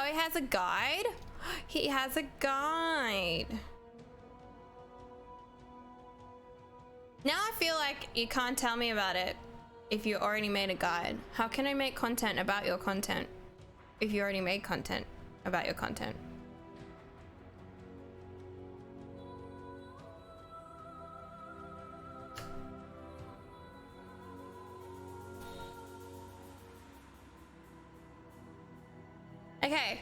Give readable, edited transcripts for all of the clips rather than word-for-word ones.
he has a guide? He has a guide. Now I feel like you can't tell me about it if you already made a guide. How can I make content about your content if you already made content about your content? Okay.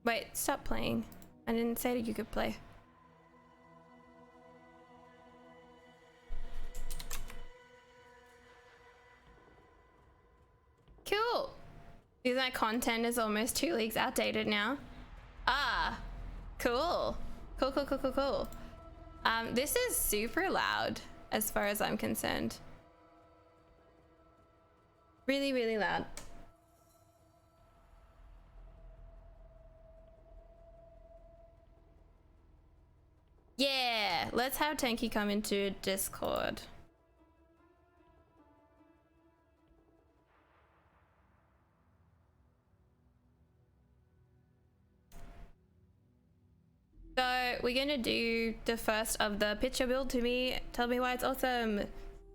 Wait, stop playing. I didn't say that you could play. Cool. Because my content is almost 2 weeks outdated now. Ah, cool. Cool. This is super loud as far as I'm concerned. Really, really loud. Yeah, let's have Tenkiei come into Discord. So we're gonna do the first of the picture build to me, tell me why it's awesome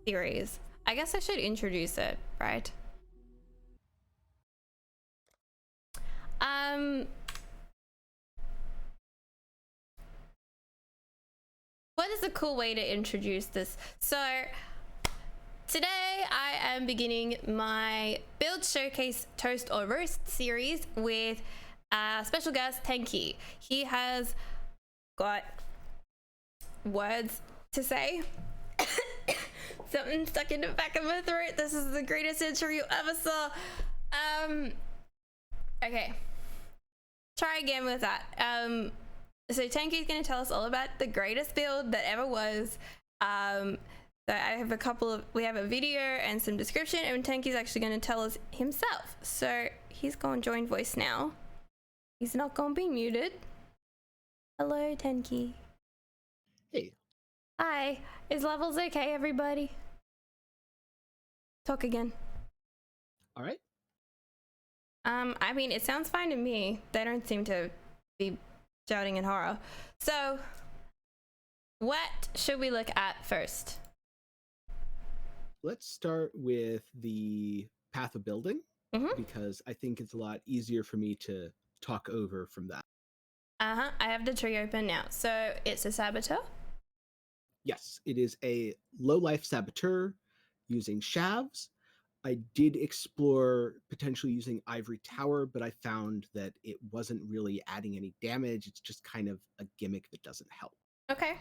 series. I guess I should introduce it, right? What is a cool way to introduce this? So today I am beginning my build showcase toast or roast series with a special guest, Tenkiei. He has got words to say. Something stuck in the back of my throat. This is the greatest intro you ever saw. Okay, try again with that. So Tenkiei's gonna tell us all about the greatest build that ever was. So I have we have a video and some description, and Tenkiei's actually gonna tell us himself. So he's gonna join voice now. He's not gonna be muted. Hello, Tenkiei. Hey. Hi. Is levels okay, everybody? Talk again. All right. I mean, it sounds fine to me. They don't seem to be shouting in horror. So, what should we look at first? Let's start with the path of building, because I think it's a lot easier for me to talk over from that. I have the tree open now. So, it's a Saboteur? Yes, it is a low-life Saboteur using shavs. I did explore potentially using Ivory Tower, but I found that it wasn't really adding any damage. It's just kind of a gimmick that doesn't help. Okay.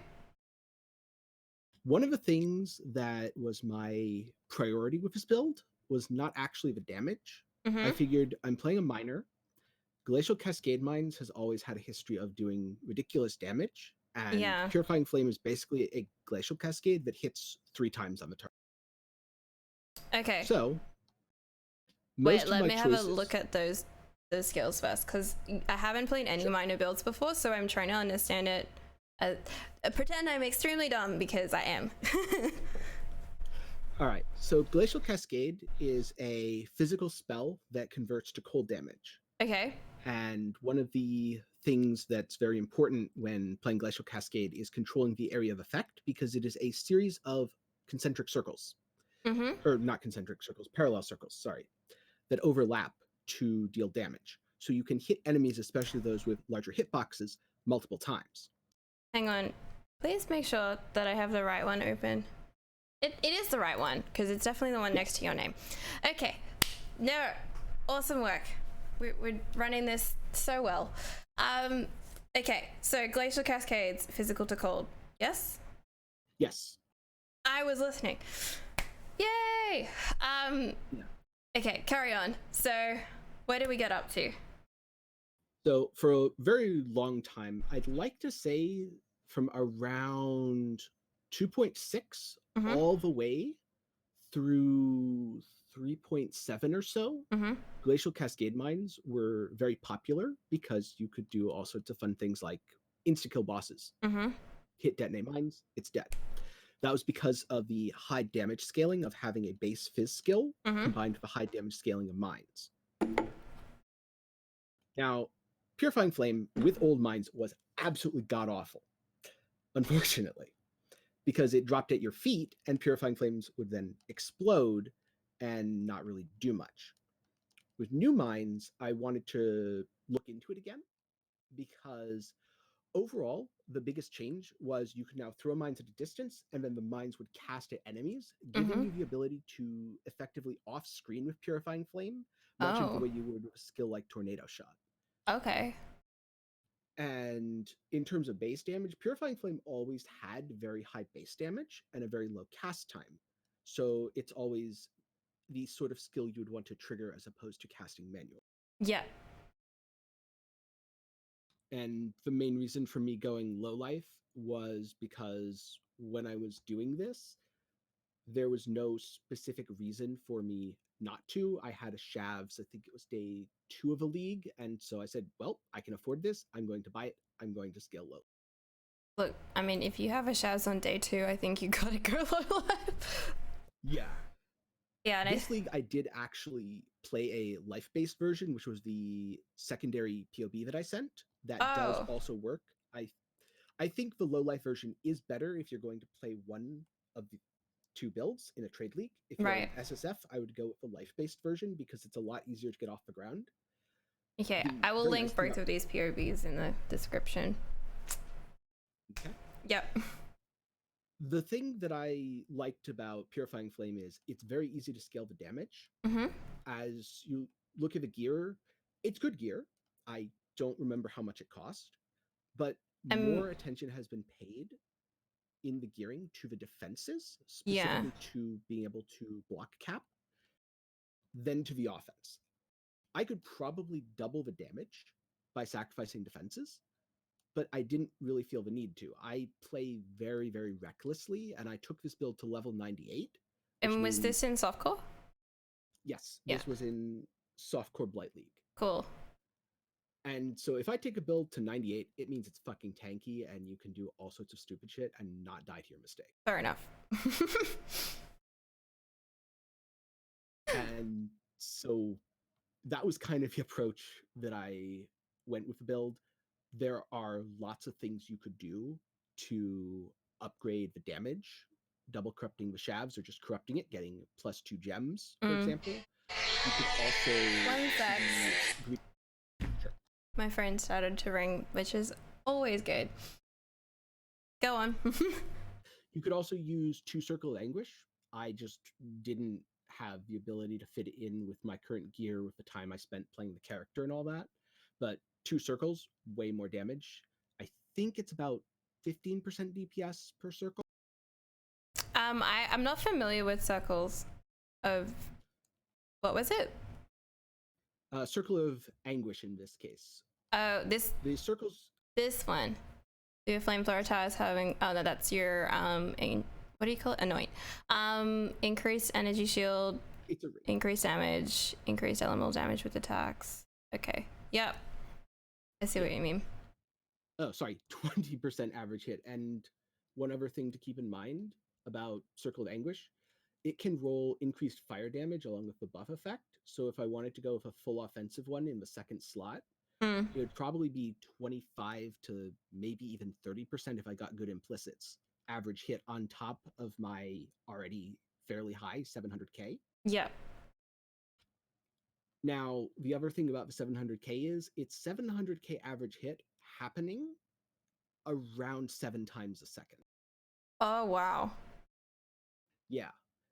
One of the things that was my priority with this build was not actually the damage. I figured I'm playing a miner. Glacial Cascade Mines has always had a history of doing ridiculous damage, and Purifying Flame is basically a Glacial Cascade that hits 3 times on the target. Okay. So, wait, let me have a look at those skills first, because I haven't played any miner builds before, so I'm trying to understand it. Pretend I'm extremely dumb, because I am. All right, so Glacial Cascade is a physical spell that converts to cold damage. Okay. And one of the things that's very important when playing Glacial Cascade is controlling the area of effect, because it is a series of concentric circles. Or not concentric circles, parallel circles, sorry, that overlap to deal damage. So you can hit enemies, especially those with larger hitboxes, multiple times. Hang on. Please make sure that I have the right one open. It is the right one, because it's definitely the one next to your name. Okay. No. Awesome work. We're running this so well. Okay, so Glacial Cascades, physical to cold. Yes? Yes. I was listening. Yay! Okay, carry on. So, where did we get up to? So, for a very long time, I'd like to say from around 2.6 all the way through 3.7 or so, Glacial Cascade Mines were very popular because you could do all sorts of fun things like insta-kill bosses. Hit detonate mines, it's dead. That was because of the high damage scaling of having a base Fizz skill combined with the high damage scaling of mines. Now, Purifying Flame with old mines was absolutely god-awful, unfortunately, because it dropped at your feet and Purifying Flames would then explode and not really do much. With new mines, I wanted to look into it again because overall, the biggest change was you could now throw mines at a distance and then the mines would cast at enemies, giving you the ability to effectively off-screen with Purifying Flame, much of the way you would with a skill like Tornado Shot. Okay. And in terms of base damage, Purifying Flame always had very high base damage and a very low cast time. So it's always the sort of skill you would want to trigger as opposed to casting manual. Yeah. And the main reason for me going low life was because when I was doing this, there was no specific reason for me not to. I had a Shavs, I think it was day 2 of a league, and so I said, well, I can afford this, I'm going to buy it, I'm going to scale low. Look, I mean, if you have a Shavs on day 2, I think you gotta go low life. Yeah. Yeah, and this league I did actually play a life-based version, which was the secondary POB that I sent. That does also work. I think the low life version is better if you're going to play one of the 2 builds in a trade league. If you're in SSF, I would go with the life-based version because it's a lot easier to get off the ground. Okay, I will link both of these POBs in the description. Okay. Yep. The thing that I liked about Purifying Flame is it's very easy to scale the damage. As you look at the gear, it's good gear. I don't remember how much it cost, but more attention has been paid in the gearing to the defenses, specifically to being able to block cap, than to the offense. I could probably double the damage by sacrificing defenses, but I didn't really feel the need to. I play very, very recklessly, and I took this build to level 98. And was this in softcore? Yes, this was in softcore Blight League. Cool. And so if I take a build to 98, it means it's fucking tanky and you can do all sorts of stupid shit and not die to your mistake. Fair enough. And so that was kind of the approach that I went with the build. There are lots of things you could do to upgrade the damage, double corrupting the Shavs or just corrupting it, getting +2 gems, for example. You could also... One sec. Sure. My phone started to ring, which is always good. Go on. You could also use 2 Circle of Anguish. I just didn't have the ability to fit it in with my current gear with the time I spent playing the character and all that. But 2 circles, way more damage. I think it's about 15% DPS per circle. I'm not familiar with circles of... What was it? Circle of Anguish in this case. The circles... This one. The flamethrower tires having... Oh, no, that's your... what do you call it? Anoint. Increased energy shield, increased damage, increased elemental damage with attacks. Okay. Yep. I see what you mean. Oh, sorry. 20% average hit. And one other thing to keep in mind about Circle of Anguish, it can roll increased fire damage along with the buff effect. So if I wanted to go with a full offensive one in the second slot, it would probably be 25 to maybe even 30% if I got good implicits. Average hit on top of my already fairly high 700k. Yeah. Now, the other thing about the 700k is it's 700k average hit happening around 7 times a second. Oh, wow. Yeah.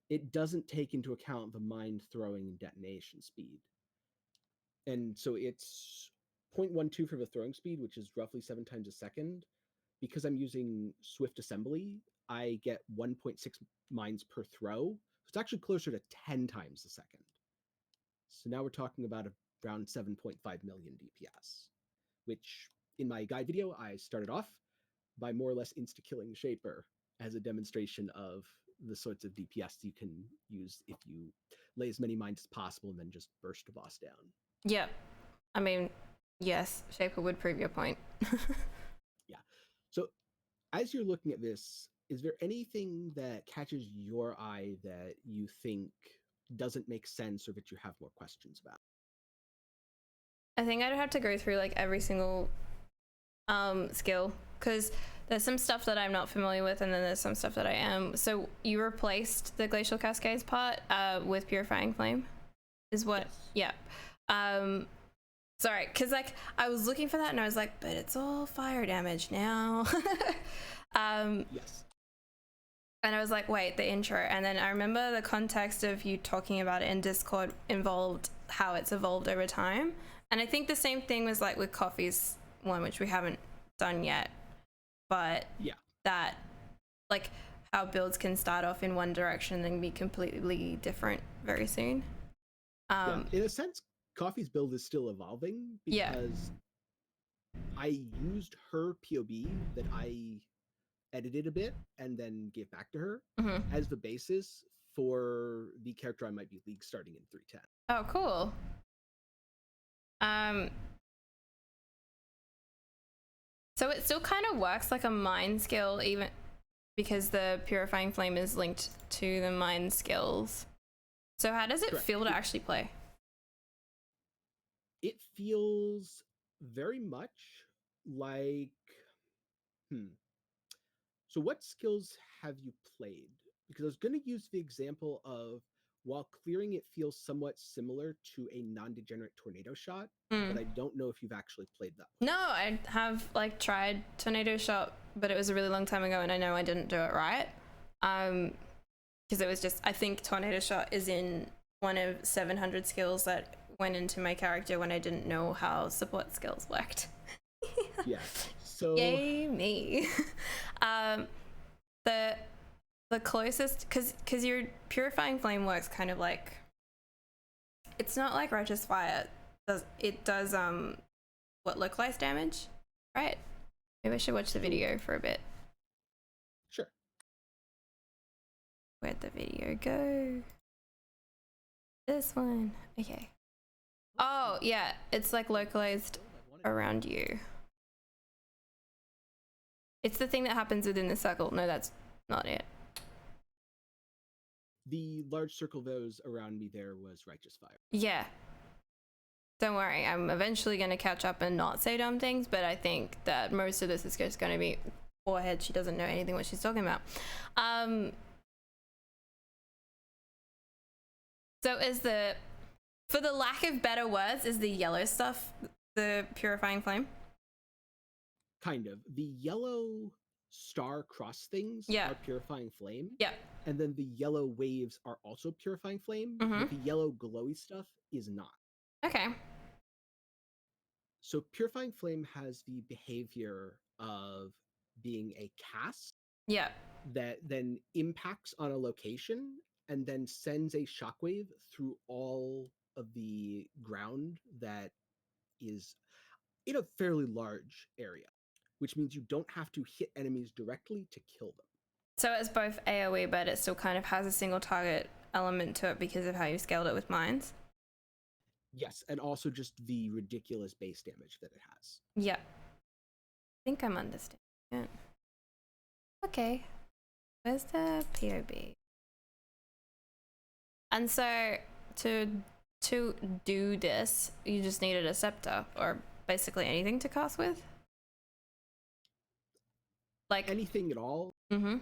It doesn't take into account the mine throwing and detonation speed. And so it's 0.12 for the throwing speed, which is roughly 7 times a second. Because I'm using Swift Assembly, I get 1.6 mines per throw. So it's actually closer to 10 times a second. So now we're talking about around 7.5 million DPS, which in my guide video, I started off by more or less insta-killing Shaper as a demonstration of the sorts of DPS you can use if you lay as many mines as possible and then just burst the boss down. Yep. I mean, yes, Shaper would prove your point. Yeah. So as you're looking at this, is there anything that catches your eye that you think doesn't make sense or that you have more questions about? I think I'd have to go through like every single skill, because there's some stuff that I'm not familiar with, and then there's some stuff that I am. So you replaced the Glacial Cascades part with Purifying Flame, is what? Yes. Yeah. Sorry, because like I was looking for that and I was like, but it's all fire damage now. Yes. And I was like, wait, the intro. And then I remember the context of you talking about it in Discord involved how it's evolved over time. And I think the same thing was like with Coffee's one, which we haven't done yet. But yeah, that, like, how builds can start off in one direction and then be completely different very soon. Yeah. In a sense, Coffee's build is still evolving because I used her POB that I edited a bit and then gave back to her as the basis for the character I might be league starting in 310. Oh, cool. So it still kind of works like a mind skill, even because the Purifying Flame is linked to the mind skills. So how does it feel to actually play? It feels very much like So what skills have you played? Because I was going to use the example of while clearing it feels somewhat similar to a non-degenerate tornado shot, but I don't know if you've actually played that one. No, I have like tried tornado shot, but it was a really long time ago and I know I didn't do it right. Because it was just, I think tornado shot is in one of 700 skills that went into my character when I didn't know how support skills worked. Yeah. So yay me. The closest, because your Purifying Flame works kind of like, it's not like Righteous Fire. It does what, localized damage, right? Maybe I should watch the video for a bit. Sure. Where'd the video go? This one. Okay. Oh yeah, it's like localized around you. It's the thing that happens within the circle. No, that's not it. The large circle those around me there was Righteous Fire. Yeah. Don't worry, I'm eventually going to catch up and not say dumb things, but I think that most of this is just going to be forehead. She doesn't know anything what she's talking about. So is for the lack of better words, is the yellow stuff the Purifying Flame? Kind of. The yellow star cross things are Purifying Flame. Yeah. And then the yellow waves are also Purifying Flame, but the yellow glowy stuff is not. Okay. So Purifying Flame has the behavior of being a cast that then impacts on a location and then sends a shockwave through all of the ground that is in a fairly large area, which means you don't have to hit enemies directly to kill them. So it's both AoE, but it still kind of has a single target element to it because of how you scaled it with mines. Yes, and also just the ridiculous base damage that it has. Yeah. I think I'm understanding it. Okay. Where's the POB? And so to do this, you just needed a scepter or basically anything to cast with? Like anything at all. Mm-hmm.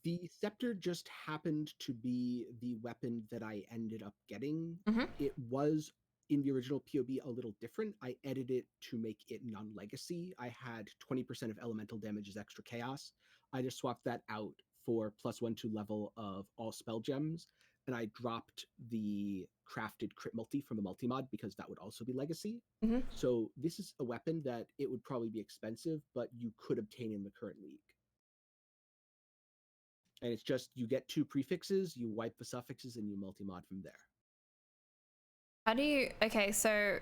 The scepter just happened to be the weapon that I ended up getting. It was in the original POB a little different. I edited it to make it non-legacy. I had 20% of elemental damage as extra chaos. I just swapped that out for +1/+2 level of all spell gems, and I dropped the crafted crit multi from the multi-mod because that would also be legacy. So this is a weapon that it would probably be expensive, but you could obtain in the current league. And it's just, you get 2 prefixes, you wipe the suffixes, and you multi-mod from there. How do you, okay, so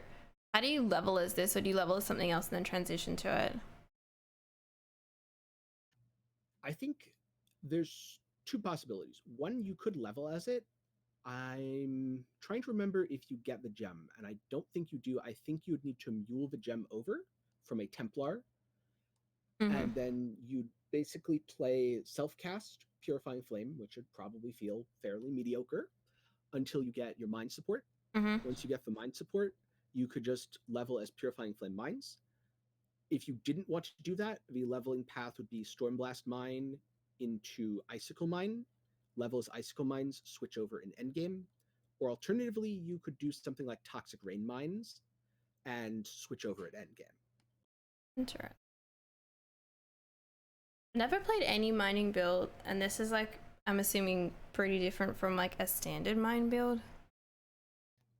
how do you level as this, or do you level as something else and then transition to it? I think there's 2 possibilities. One, you could level as it. I'm trying to remember if you get the gem, and I don't think you do. I think you would need to mule the gem over from a Templar. and then you basically play self-cast Purifying Flame, which would probably feel fairly mediocre until you get your mind support. Once you get the mind support, you could just level as Purifying Flame Mines. If you didn't want to do that, the leveling path would be Stormblast Mine into Icicle Mine, level as Icicle Mines, switch over in endgame. Or alternatively, you could do something like Toxic Rain Mines and switch over at endgame. Interesting. Never played any mining build, and this is like, I'm assuming, pretty different from like a standard mine build.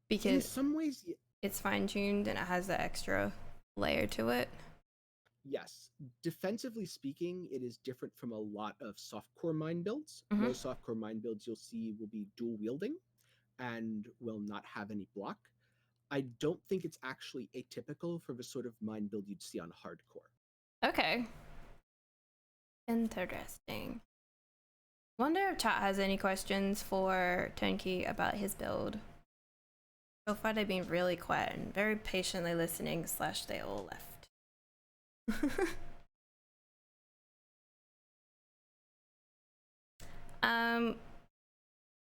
Because in some ways, it's fine-tuned and it has the extra layer to it. Yes. Defensively speaking, it is different from a lot of softcore mine builds. Most softcore mine builds you'll see will be dual wielding and will not have any block. I don't think it's actually atypical for the sort of mine build you'd see on hardcore. Okay. Interesting. Wonder if chat has any questions for Tenkiei about his build. So far they've been really quiet and very patiently listening / they all left.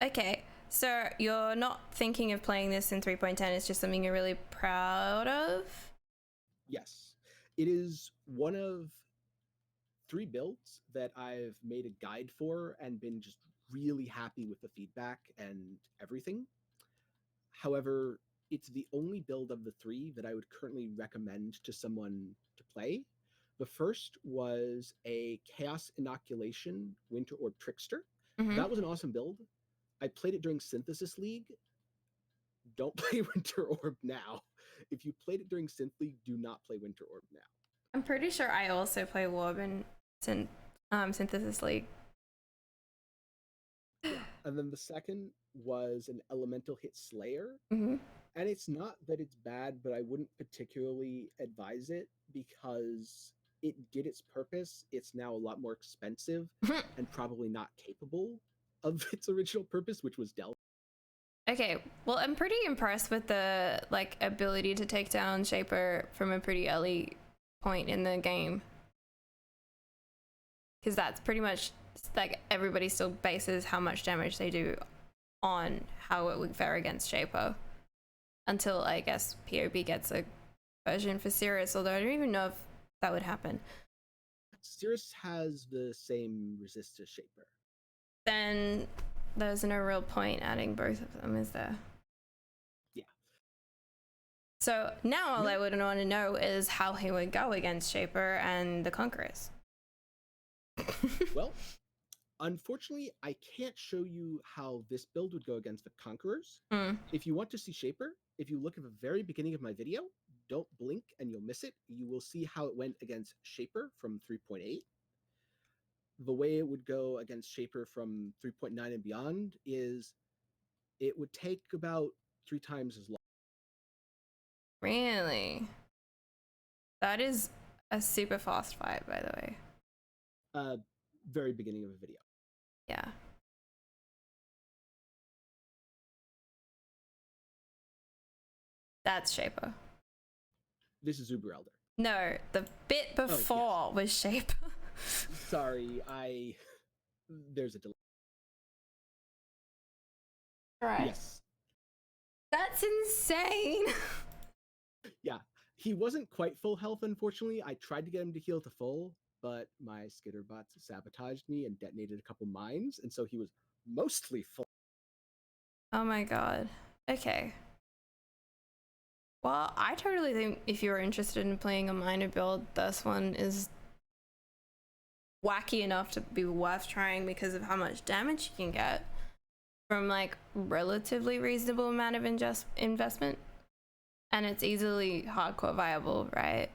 Okay, so you're not thinking of playing this in 3.10, it's just something you're really proud of? Yes. It is one of 3 builds that I've made a guide for and been just really happy with the feedback and everything. However, it's the only build of the 3 that I would currently recommend to someone to play. The first was a Chaos Inoculation Winter Orb Trickster. That was an awesome build. I played it during Synthesis League. Don't play Winter Orb now. If you played it during Synth League, do not play Winter Orb now. I'm pretty sure I also play Warb in Synthesis League. Yeah. And then the second was an Elemental Hit Slayer. And it's not that it's bad, but I wouldn't particularly advise it because it did its purpose. It's now a lot more expensive and probably not capable of its original purpose, which was Delta. Okay, well, I'm pretty impressed with the like ability to take down Shaper from a pretty early point in the game, because that's pretty much like everybody still bases how much damage they do on how it would fare against Shaper until I guess PoB gets a version for Cirrus, although I don't even know if that would happen. Cirrus has the same resist as Shaper. Then there's no real point adding both of them, is there? Yeah. So now all I would want to know is how he would go against Shaper and the Conquerors. Well, unfortunately, I can't show you how this build would go against the Conquerors. If you want to see Shaper, if you look at the very beginning of my video, don't blink and you'll miss it. You will see how it went against Shaper from 3.8. The way it would go against Shaper from 3.9 and beyond is it would take about 3 times as long. Really? That is a super fast fight, by the way. Very beginning of a video. Yeah. That's Shaper. This is Uber Elder. No, the bit before was Shaper. Sorry, there's a delay. Right. Yes. That's insane. Yeah, he wasn't quite full health, unfortunately. I tried to get him to heal to full, but my skitterbots sabotaged me and detonated a couple mines, and so he was mostly full. Oh my god. Okay. Well, I totally think if you're interested in playing a minor build, this one is wacky enough to be worth trying because of how much damage you can get from like relatively reasonable amount of investment, and it's easily hardcore viable, right?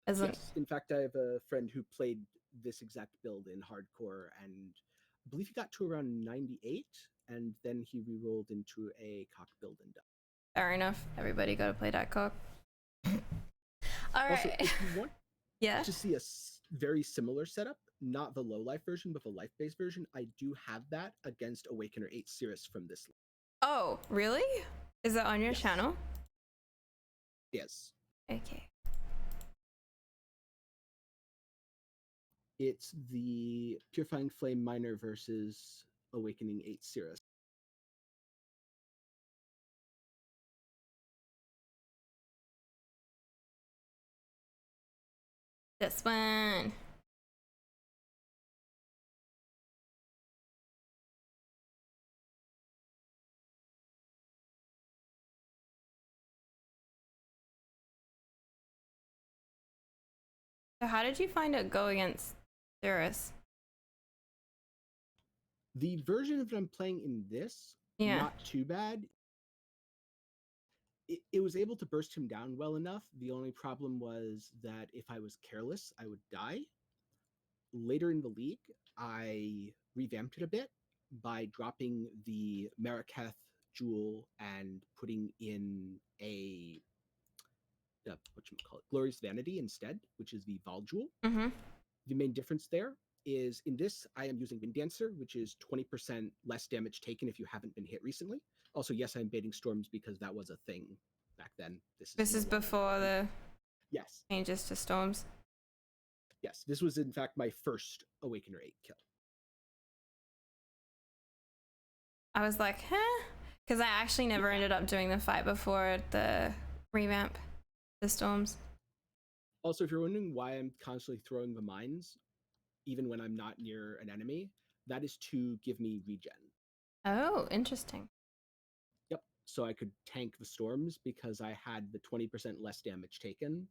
Yes. In fact, I have a friend who played this exact build in hardcore, and I believe he got to around 98, and then he re-rolled into a cock build and done. Fair enough. Everybody got to play that cock. All right. Also, if you want to see a very similar setup, not the low life version, but the life based version, I do have that against Awakener 8 Cirrus from this. Oh, really? Is that on your channel? Yes. Okay. It's the Purifying Flame Minor versus Awakening 8 Cirrus. This one. So how did you find it go against Cirrus? The version that I'm playing in this, not too bad. It was able to burst him down well enough. The only problem was that if I was careless, I would die. Later in the league, I revamped it a bit by dropping the Marikath jewel and putting in a Glorious Vanity instead, which is the Val jewel. Mm-hmm. The main difference there is in this, I am using Wind Dancer, which is 20% less damage taken if you haven't been hit recently. Also, yes, I'm baiting storms because that was a thing back then. This is before the yes changes to storms. Yes, this was in fact my first Awakener 8 kill. I was like, huh? Because I actually never ended up doing the fight before the revamp, the storms. Also, if you're wondering why I'm constantly throwing the mines, even when I'm not near an enemy, that is to give me regen. Oh, interesting. Yep, so I could tank the storms because I had the 20% less damage taken,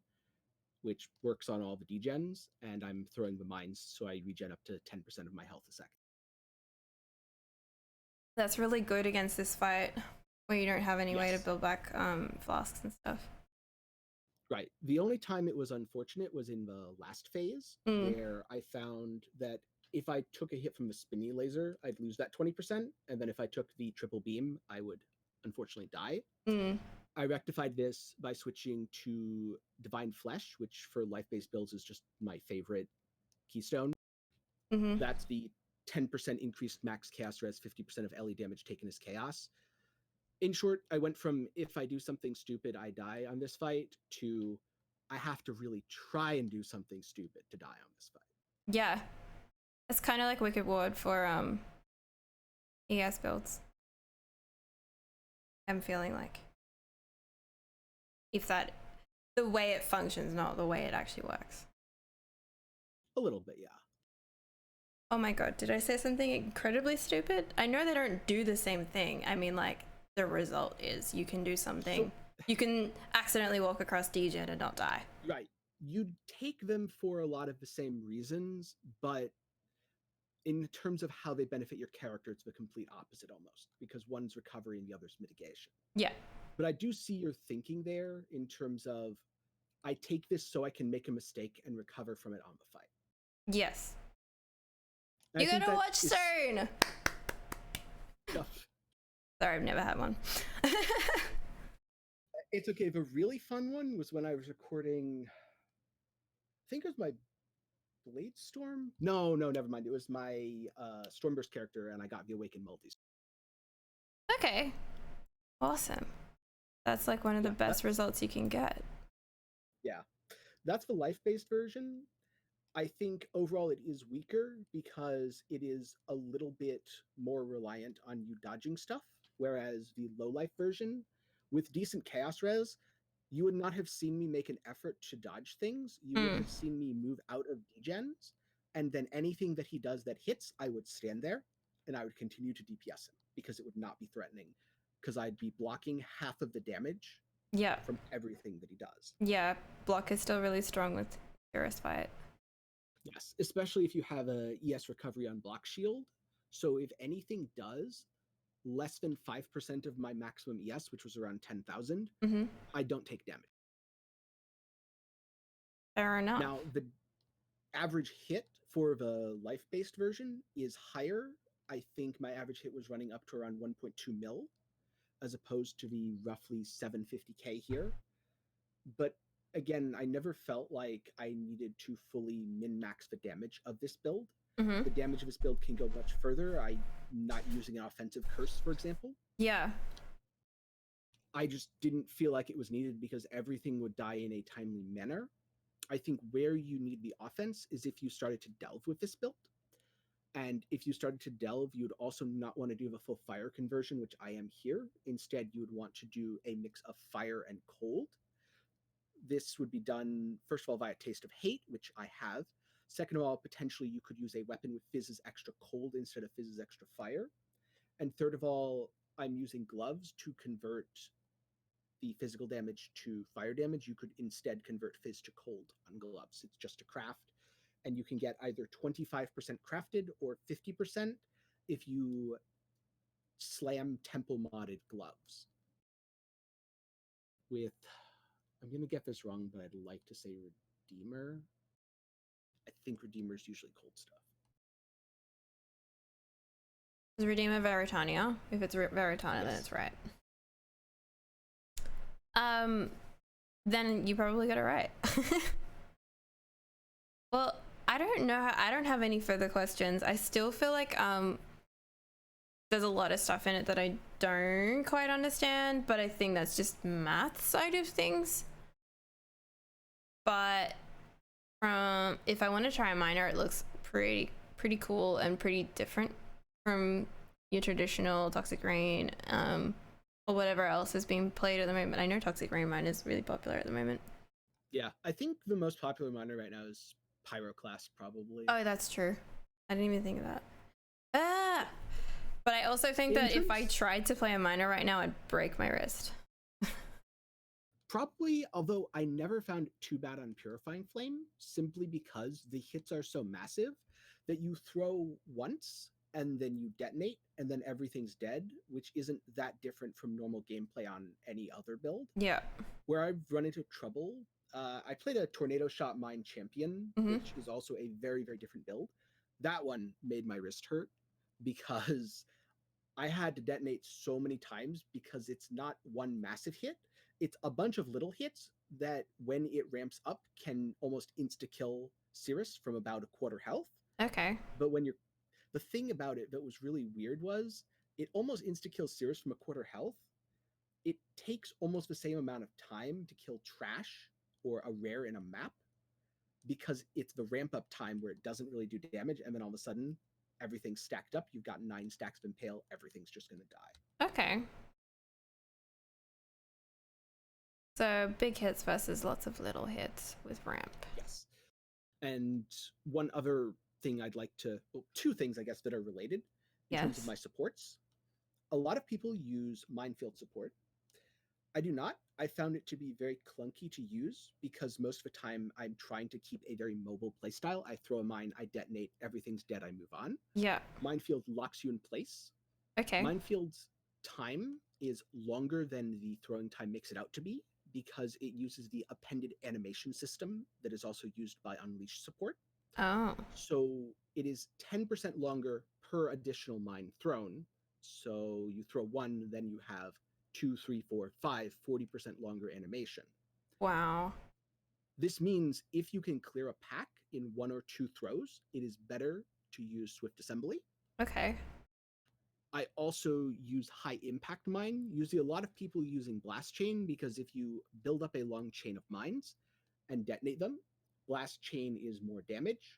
which works on all the degens, and I'm throwing the mines so I regen up to 10% of my health a second. That's really good against this fight where you don't have any way to build back flasks and stuff. Right. The only time it was unfortunate was in the last phase, where I found that if I took a hit from the spinny laser, I'd lose that 20%, and then if I took the triple beam, I would unfortunately die. I rectified this by switching to Divine Flesh, which for life-based builds is just my favorite keystone. That's the 10% increased max chaos res, 50% of LE damage taken as chaos. In short, I went from if I do something stupid, I die on this fight, to I have to really try and do something stupid to die on this fight. Yeah. It's kind of like Wicked Ward for ES builds. I'm feeling like. If that, the way it functions, not the way it actually works. A little bit, yeah. Oh my god, did I say something incredibly stupid? I know they don't do the same thing. I mean, like, the result is you can do something. You can accidentally walk across degen and not die. Right. You take them for a lot of the same reasons, but in terms of how they benefit your character, it's the complete opposite almost, because one's recovery and the other's mitigation. Yeah. But I do see your thinking there in terms of, I take this so I can make a mistake and recover from it on the fight. Yes. You gotta watch CERN! Sorry, I've never had one. It's okay. The really fun one was when I was recording, I think it was my Blade Storm? No, never mind. It was my Stormburst character, and I got the Awakened Multis. Okay. Awesome. That's like one of the best results you can get. Yeah. That's the life-based version. I think overall it is weaker because it is a little bit more reliant on you dodging stuff, whereas the low-life version, with decent chaos res, you would not have seen me make an effort to dodge things. You would have seen me move out of degens, and then anything that he does that hits, I would stand there, and I would continue to DPS him, because it would not be threatening, because I'd be blocking half of the damage from everything that he does. Yeah, block is still really strong with Cirrus fight. Yes, especially if you have a ES recovery on block shield. So if anything does less than 5% of my maximum ES, which was around 10,000, I don't take damage. Fair enough. Now, the average hit for the life-based version is higher. I think my average hit was running up to around 1.2 mil, as opposed to the roughly 750k here. But again, I never felt like I needed to fully min-max the damage of this build. The damage of this build can go much further. I'm not using an offensive curse, for example. Yeah. I just didn't feel like it was needed because everything would die in a timely manner. I think where you need the offense is if you started to delve with this build. And if you started to delve, you would also not want to do the full fire conversion, which I am here. Instead, you would want to do a mix of fire and cold. This would be done, first of all, via Taste of Hate, which I have. Second of all, potentially you could use a weapon with Fizz's extra cold instead of Fizz's extra fire. And third of all, I'm using gloves to convert the physical damage to fire damage. You could instead convert Fizz to cold on gloves. It's just a craft. And you can get either 25% crafted or 50% if you slam temple modded gloves. With, I'm going to get this wrong, but I'd like to say Redeemer. I think Redeemer is usually cold stuff. Is Redeemer Veritania? If it's Veritania, then it's right. Then you probably got it right. Well, I don't know. I don't have any further questions. I still feel like there's a lot of stuff in it that I don't quite understand, but I think that's just math side of things. But if I want to try a miner, it looks pretty cool and pretty different from your traditional Toxic Rain or whatever else is being played at the moment. I know Toxic Rain mine is really popular at the moment. Yeah, I think the most popular miner right now is Pyroclast, probably. Oh, that's true. I didn't even think of that. But I also think that if I tried to play a miner right now, I'd break my wrist. Probably, although I never found it too bad on Purifying Flame, simply because the hits are so massive that you throw once and then you detonate and then everything's dead, which isn't that different from normal gameplay on any other build. Yeah. Where I've run into trouble, I played a Tornado Shot Mine Champion, which is also a very, very different build. That one made my wrist hurt because I had to detonate so many times because it's not one massive hit. It's a bunch of little hits that when it ramps up can almost insta-kill Cirrus from about a quarter health. Okay. But when the thing about it that was really weird was it almost insta-kills Cirrus from a quarter health. It takes almost the same amount of time to kill Trash or a rare in a map because it's the ramp up time where it doesn't really do damage, and then all of a sudden everything's stacked up. You've got 9 stacks of Impale. Everything's just going to die. Okay. So big hits versus lots of little hits with ramp. Yes. And one other thing I'd like to, well, 2 things I guess that are related in terms of my supports. A lot of people use Minefield support. I do not. I found it to be very clunky to use because most of the time I'm trying to keep a very mobile playstyle. I throw a mine, I detonate, everything's dead, I move on. Yeah. Minefield locks you in place. Okay. Minefield's time is longer than the throwing time makes it out to be because it uses the appended animation system that is also used by Unleashed support. Oh. So it is 10% longer per additional mine thrown. So you throw 1, then you have 2, 3, 4, 5, 40% longer animation. Wow. This means if you can clear a pack in 1 or 2 throws, it is better to use Swift Assembly. Okay. I also use High Impact Mine. Usually a lot of people using Blast Chain because if you build up a long chain of mines and detonate them, Blast Chain is more damage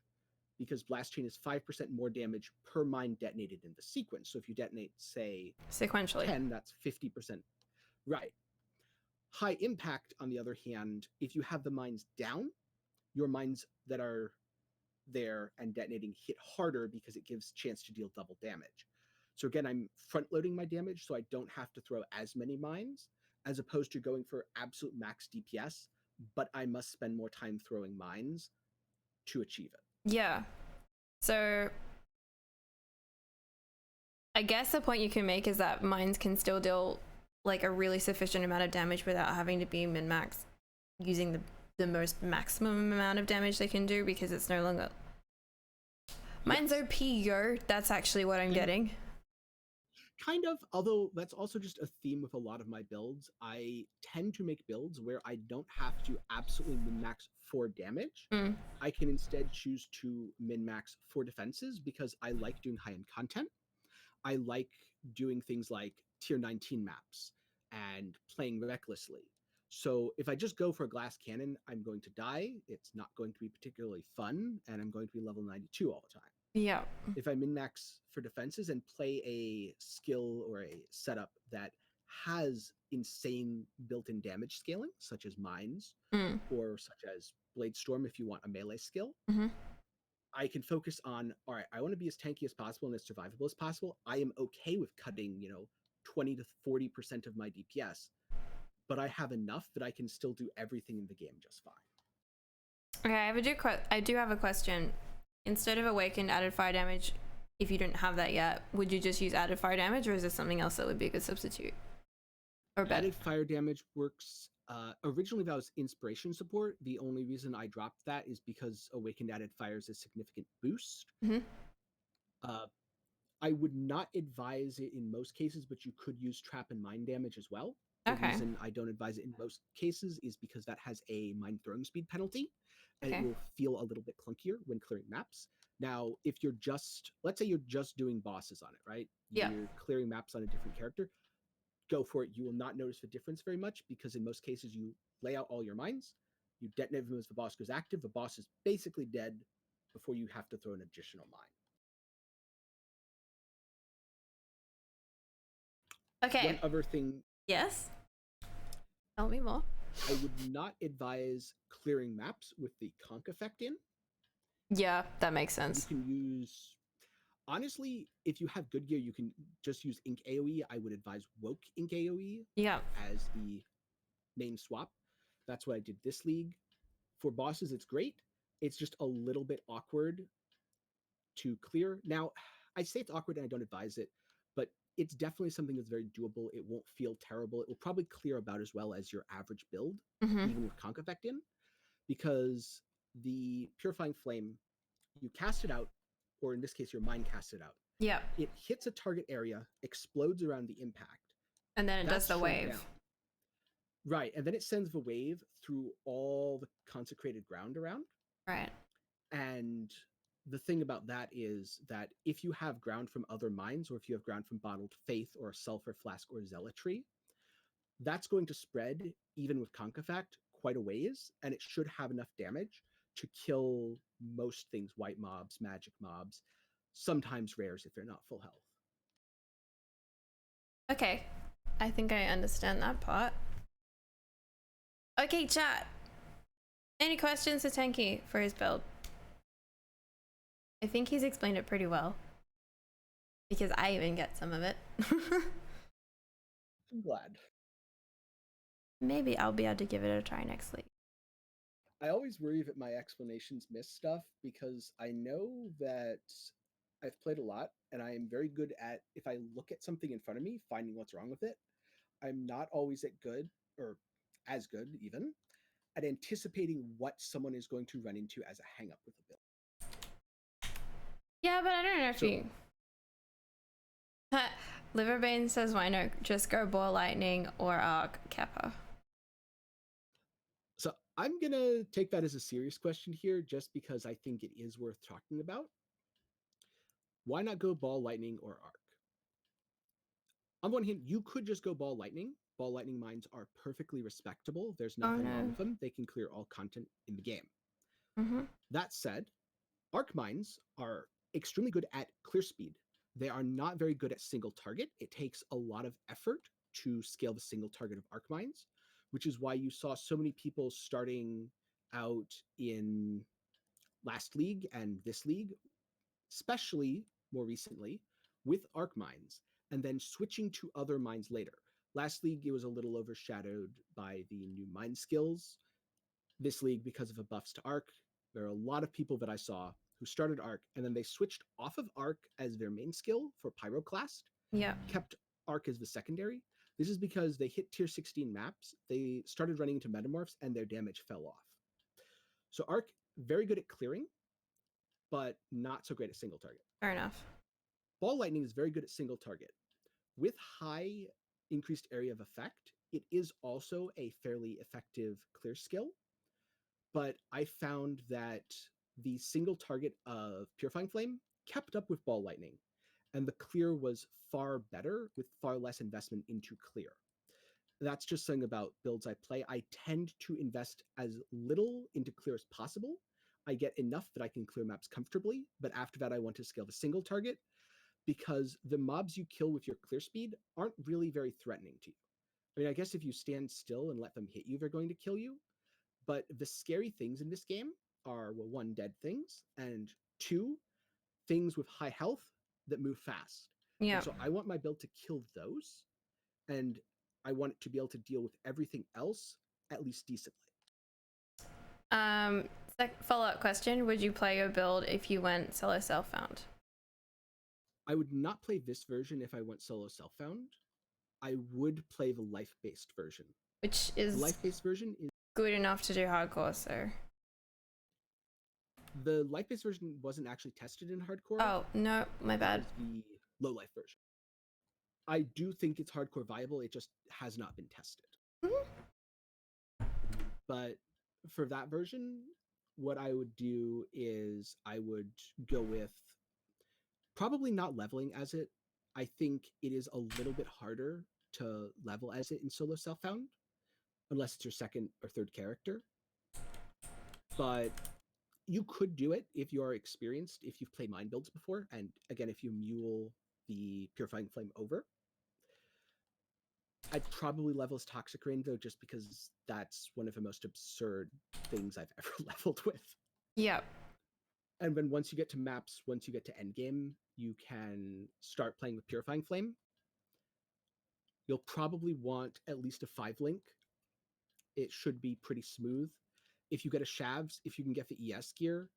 because Blast Chain is 5% more damage per mine detonated in the sequence. So if you detonate, say, sequentially 10, that's 50%. Right. High Impact, on the other hand, if you have the mines down, your mines that are there and detonating hit harder because it gives chance to deal double damage. So again, I'm front-loading my damage so I don't have to throw as many mines, as opposed to going for absolute max DPS, but I must spend more time throwing mines to achieve it. Yeah. So I guess the point you can make is that mines can still deal like a really sufficient amount of damage without having to be min-max, using the most maximum amount of damage they can do because it's no longer... Mine's OP, yo. That's actually what I'm getting. Kind of, although that's also just a theme with a lot of my builds. I tend to make builds where I don't have to absolutely min-max for damage. I can instead choose to min-max for defenses because I like doing high-end content. I like doing things like tier 19 maps and playing recklessly. So if I just go for a glass cannon, I'm going to die. It's not going to be particularly fun, and I'm going to be level 92 all the time. Yeah. If I min-max for defenses and play a skill or a setup that has insane built-in damage scaling, such as mines, or such as Blade Storm if you want a melee skill, I can focus on, all right, I want to be as tanky as possible and as survivable as possible. I am okay with cutting, 20 to 40% of my DPS, but I have enough that I can still do everything in the game just fine. Okay, I do have a question. Instead of Awakened added fire damage, if you didn't have that yet, would you just use added fire damage, or is there something else that would be a good substitute? Or better? Added fire damage works. Originally, that was inspiration support. The only reason I dropped that is because Awakened added fire is a significant boost. I would not advise it in most cases, but you could use trap and mine damage as well. The reason I don't advise it in most cases is because that has a mine throwing speed penalty, and it will feel a little bit clunkier when clearing maps. Now, if you're just, let's say you're just doing bosses on it, right? Yeah. You're clearing maps on a different character, go for it. You will not notice the difference very much because in most cases you lay out all your mines, you detonate them as the boss goes active. The boss is basically dead before you have to throw an additional mine. Okay. One other thing. Yes. Tell me more. I would not advise clearing maps with the conk effect in. Yeah, that makes sense. You can use, honestly, if you have good gear, you can just use Ink AoE. I would advise Woke Ink AoE as the main swap. That's what I did this league. For bosses, it's great. It's just a little bit awkward to clear. Now, I say it's awkward and I don't advise it, but it's definitely something that's very doable. It won't feel terrible. It will probably clear about as well as your average build, even with conk effect in, because the Purifying Flame, you cast it out, or in this case, your mind casts it out. Yeah. It hits a target area, explodes around the impact. And then it does the wave. Down. Right. And then it sends the wave through all the consecrated ground around. Right. And the thing about that is that if you have ground from other mines, or if you have ground from Bottled Faith or Sulfur Flask or Zealotry, that's going to spread, even with conk effect, quite a ways, and it should have enough damage to kill most things, white mobs, magic mobs, sometimes rares if they're not full health. Okay, I think I understand that part. Okay, chat. Any questions for Tenkiei for his build? I think he's explained it pretty well, because I even get some of it. I'm glad. Maybe I'll be able to give it a try next week. I always worry that my explanations miss stuff, because I know that I've played a lot, and I am very good at, if I look at something in front of me, finding what's wrong with it. I'm not always or as good even, at anticipating what someone is going to run into as a hang-up with a build. Yeah, but I don't know if you... Liverbane says, why not just go Ball Lightning or Arc Kappa? So I'm going to take that as a serious question here, just because I think it is worth talking about. Why not go Ball Lightning or Arc? On one hand, you could just go Ball Lightning. Ball Lightning mines are perfectly respectable. There's nothing wrong with them. They can clear all content in the game. That said, Arc mines are extremely good at clear speed. They are not very good at single target. It takes a lot of effort to scale the single target of Arc mines, which is why you saw so many people starting out in last league and this league, especially more recently, with Arc mines, and then switching to other mines later. Last league, it was a little overshadowed by the new mine skills. This league, because of the buffs to Arc, there are a lot of people that I saw who started Arc, and then they switched off of Arc as their main skill for Pyroclast. Yeah. Kept Arc as the secondary. This is because they hit tier 16 maps, they started running into Metamorphs, and their damage fell off. So Arc, very good at clearing, but not so great at single target. Fair enough. Ball Lightning is very good at single target. With high increased area of effect, it is also a fairly effective clear skill, but I found that the single target of Purifying Flame kept up with Ball Lightning, and the clear was far better with far less investment into clear. that's just something about builds I play. I tend to invest as little into clear as possible. I get enough that I can clear maps comfortably, but after that I want to scale to single target, because the mobs you kill with your clear speed aren't really very threatening to you. I mean, I guess if you stand still and let them hit you, they're going to kill you. But the scary things in this game are, well, one, dead things, and two, things with high health that move fast. Yeah. And so I want my build to kill those, and I want it to be able to deal with everything else at least decently. Follow-up question: would you play your build if you went solo self-found? I would not play this version if I went solo self-found. I would play the life-based version. Which is the life-based version is good enough to do hardcore, so. The life-based version wasn't actually tested in hardcore. Oh, no, my bad. The low-life version. I do think it's hardcore viable, it just has not been tested. But for that version, what I would do is I would go with probably not leveling as it. I think it is a little bit harder to level as it in solo self-found, unless it's your second or third character. But you could do it if you are experienced, if you've played mind builds before, and again, if you mule the Purifying Flame over. I'd probably level as Toxic Rain, though, just because that's one of the most absurd things I've ever leveled with. Yeah. And then once you get to maps, once you get to endgame, you can start playing with Purifying Flame. You'll probably want at least a 5-link. It should be pretty smooth. If you get a Shavs, if you can get the ES gear,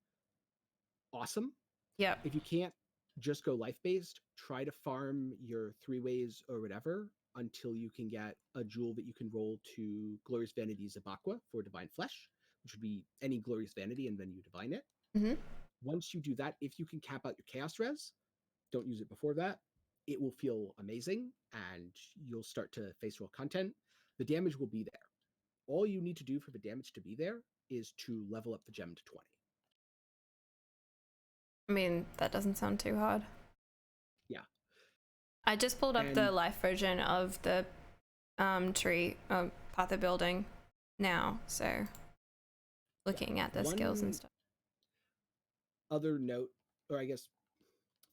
awesome. Yeah. If you can't, just go life-based. Try to farm your 3-ways or whatever until you can get a jewel that you can roll to Glorious Vanity Zabaqua for Divine Flesh, which would be any Glorious Vanity, and then you divine it. Mm-hmm. Once you do that, if you can cap out your Chaos Res, don't use it before that, it will feel amazing, and you'll start to face roll content. The damage will be there. All you need to do for the damage to be there is to level up the gem to 20. I mean, that doesn't sound too hard. Yeah. I just pulled up the life version of the tree, Path of Building now, so looking at the skills and stuff. Other note, or I guess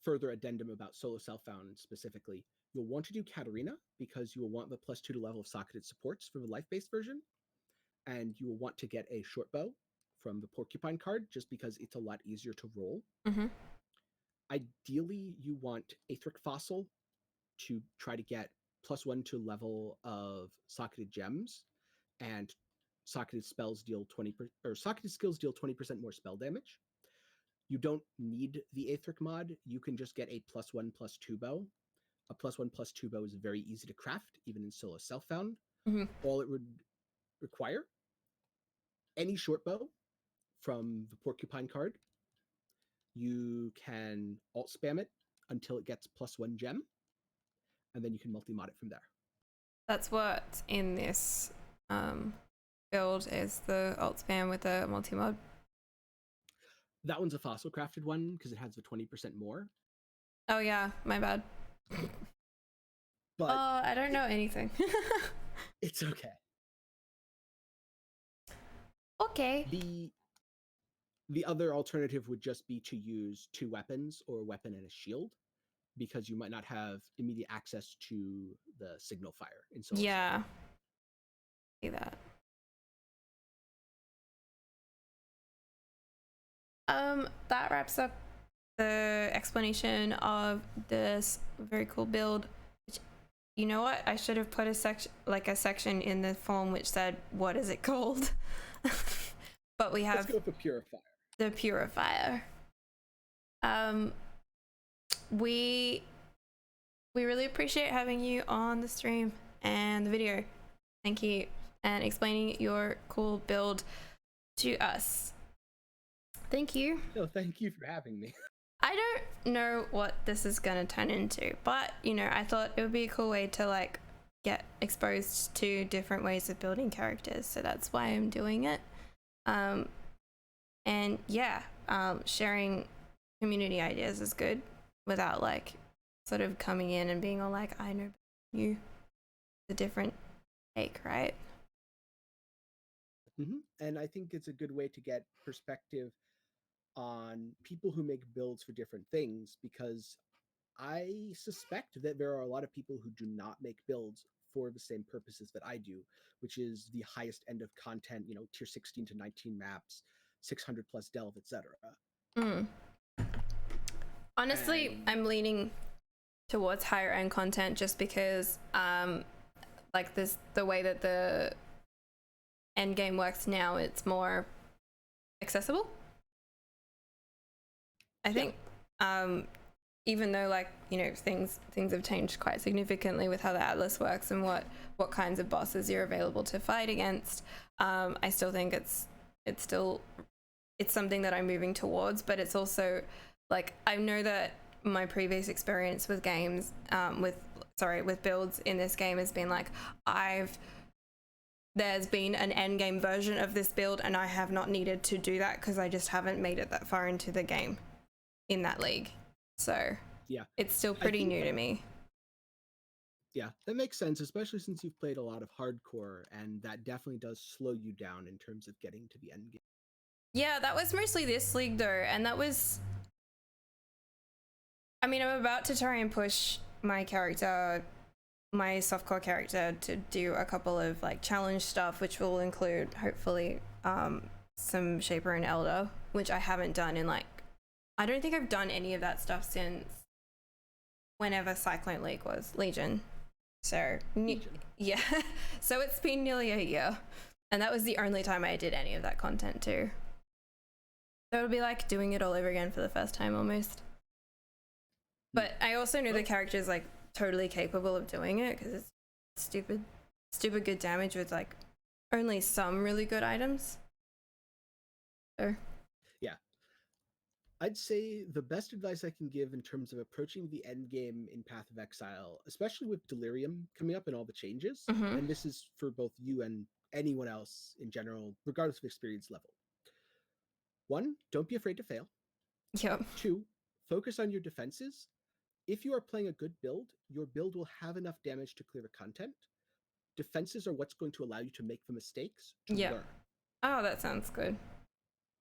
further addendum about solo self-found specifically, you'll want to do Katarina because you will want the +2 to level of socketed supports for the life-based version, and you will want to get a short bow from the Porcupine card just because it's a lot easier to roll. Mm-hmm. Ideally, you want Aetheric Fossil to try to get +1 to level of socketed gems, and socketed spells deal 20%, or socketed skills deal 20% more spell damage. You don't need the Aetheric mod. You can just get a +1/+2 bow. A +1/+2 bow is very easy to craft, even in solo self-found. Mm-hmm. All it would require, any short bow from the Porcupine card, you can alt spam it until it gets +1 gem, and then you can multi-mod it from there. That's what's in this build, is the alt spam with the multi-mod. That one's a fossil crafted one because it has the 20% more. Oh yeah, my bad. But I don't know anything. It's okay. Okay. The other alternative would just be to use 2 weapons, or a weapon and a shield, because you might not have immediate access to the signal fire in solo. Yeah. See that. That wraps up the explanation of this very cool build. Which, you know what? I should have put a section in the form which said, what is it called? But we have. Let's go with the Purifier. The Purifier. We really appreciate having you on the stream and the video. Thank you, and explaining your cool build to us. Thank you. No, thank you for having me. I don't know what this is gonna turn into, but you know, I thought it would be a cool way to like get exposed to different ways of building characters, so that's why I'm doing it. And yeah, sharing community ideas is good without like sort of coming in and being all like, I know you. It's a different take, right? And I think it's a good way to get perspective on people who make builds for different things, because I suspect that there are a lot of people who do not make builds for the same purposes that I do, which is the highest end of content, tier 16 to 19 maps, 600 plus delve, etc. Honestly, I'm leaning towards higher end content just because like the way that the end game works now, it's more accessible, I think. Even though, like, things have changed quite significantly with how the Atlas works and what kinds of bosses you're available to fight against, I still think it's something that I'm moving towards. But it's also like, I know that my previous experience with games, with builds in this game has been like, there's been an end game version of this build and I have not needed to do that because I just haven't made it that far into the game in that league. So yeah, it's still pretty new to me. Yeah, that makes sense, especially since you've played a lot of hardcore, and that definitely does slow you down in terms of getting to the end game. Yeah, that was mostly this league though, and that was, I mean, I'm about to try and push my character, my softcore character, to do a couple of like challenge stuff, which will include hopefully some Shaper and Elder, which I haven't done in like, I don't think I've done any of that stuff since whenever Cyclone League was, Legion. So yeah, so it's been nearly a year, and that was the only time I did any of that content too. So it'll be like doing it all over again for the first time almost. But I also know the character's like totally capable of doing it because it's stupid good damage with like only some really good items. So yeah, I'd say the best advice I can give in terms of approaching the end game in Path of Exile, especially with Delirium coming up and all the changes, and this is for both you and anyone else in general, regardless of experience level. 1, don't be afraid to fail. Yep. 2, focus on your defenses. If you are playing a good build, your build will have enough damage to clear the content. Defenses are what's going to allow you to make the mistakes to learn. Oh, that sounds good.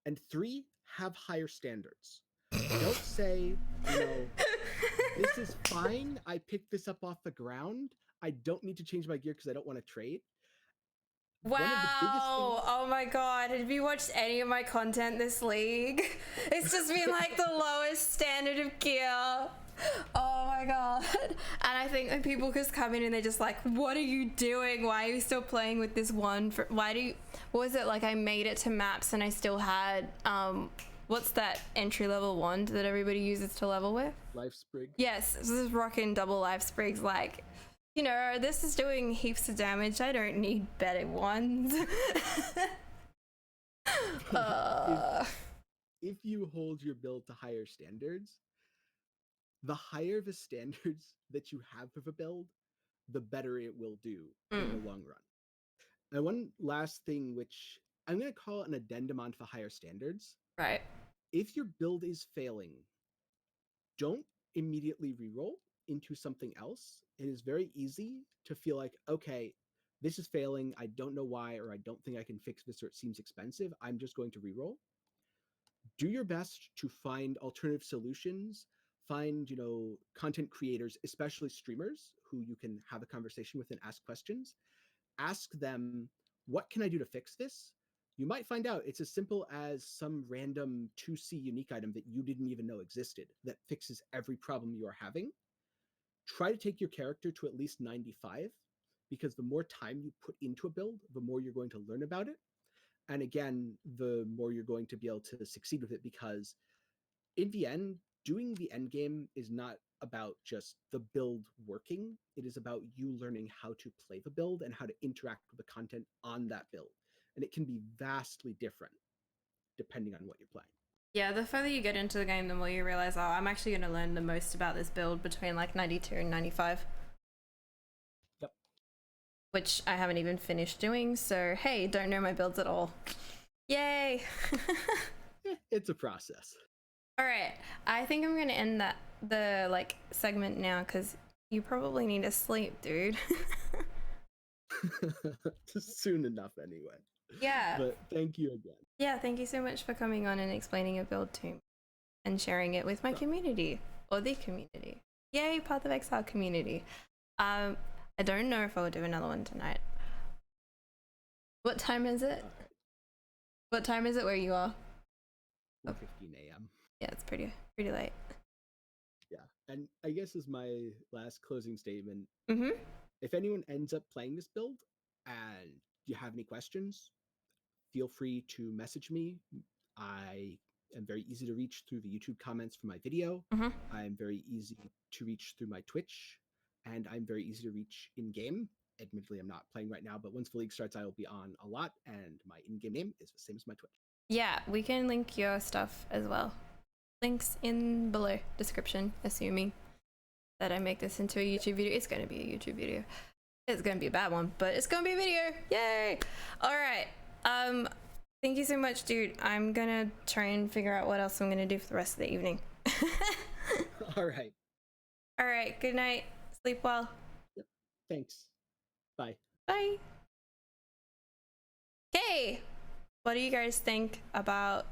And 3, have higher standards. Don't say, this is fine. I picked this up off the ground. I don't need to change my gear because I don't want to trade. Wow. Oh my god. Have you watched any of my content this league? It's just been like the lowest standard of gear. Oh my god. And I think that people just come in and they're just like, what are you doing? Why are you still playing with this one? What was it, like I made it to maps and I still had what's that entry level wand that everybody uses to level with? Life Sprig. Yes, this is rocking double life sprigs. Like, this is doing heaps of damage. I don't need better ones. If you hold your build to higher standards, the higher the standards that you have for the build, the better it will do in the long run. And one last thing, which I'm going to call an addendum onto the higher standards. Right. If your build is failing, don't immediately reroll into something else. It is very easy to feel like, okay, this is failing. I don't know why, or I don't think I can fix this, or it seems expensive. I'm just going to reroll. Do your best to find alternative solutions. Find, content creators, especially streamers, who you can have a conversation with and ask questions. Ask them, what can I do to fix this? You might find out it's as simple as some random 2C unique item that you didn't even know existed that fixes every problem you are having. Try to take your character to at least 95, because the more time you put into a build, the more you're going to learn about it. And again, the more you're going to be able to succeed with it, because in the end, doing the end game is not about just the build working. It is about you learning how to play the build and how to interact with the content on that build. And it can be vastly different depending on what you're playing. Yeah, the further you get into the game, the more you realize, oh, I'm actually going to learn the most about this build between like 92 and 95. Yep. Which I haven't even finished doing, so hey, don't know my builds at all. Yay! It's a process. All right, I think I'm gonna end the segment now because you probably need to sleep, dude. soon enough anyway. Yeah. But thank you again. Yeah, thank you so much for coming on and explaining your build to me and sharing it with my community, or the community. Yay, Path of Exile community. I don't know if I'll do another one tonight. What time is it? What time is it where you are? 1:15 a.m. Yeah, it's pretty late. Yeah, and I guess as my last closing statement, Mm-hmm. if anyone ends up playing this build and you have any questions, feel free to message me. I am very easy to reach through the YouTube comments for my video. Mm-hmm. I'm very easy to reach through my Twitch, and I'm very easy to reach in-game. Admittedly, I'm not playing right now, but once the league starts, I will be on a lot, and my in-game name is the same as my Twitch. Yeah, we can link your stuff as well. Links in below description, assuming that I make this into a YouTube video. It's going to be a YouTube video. It's going to be a bad one, but it's going to be a video. Yay! All right. Thank you so much, dude. I'm going to try and figure out what else I'm going to do for the rest of the evening. All right. All right. Good night. Sleep well. Yep. Thanks. Bye. Bye. Okay. What do you guys think about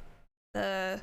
the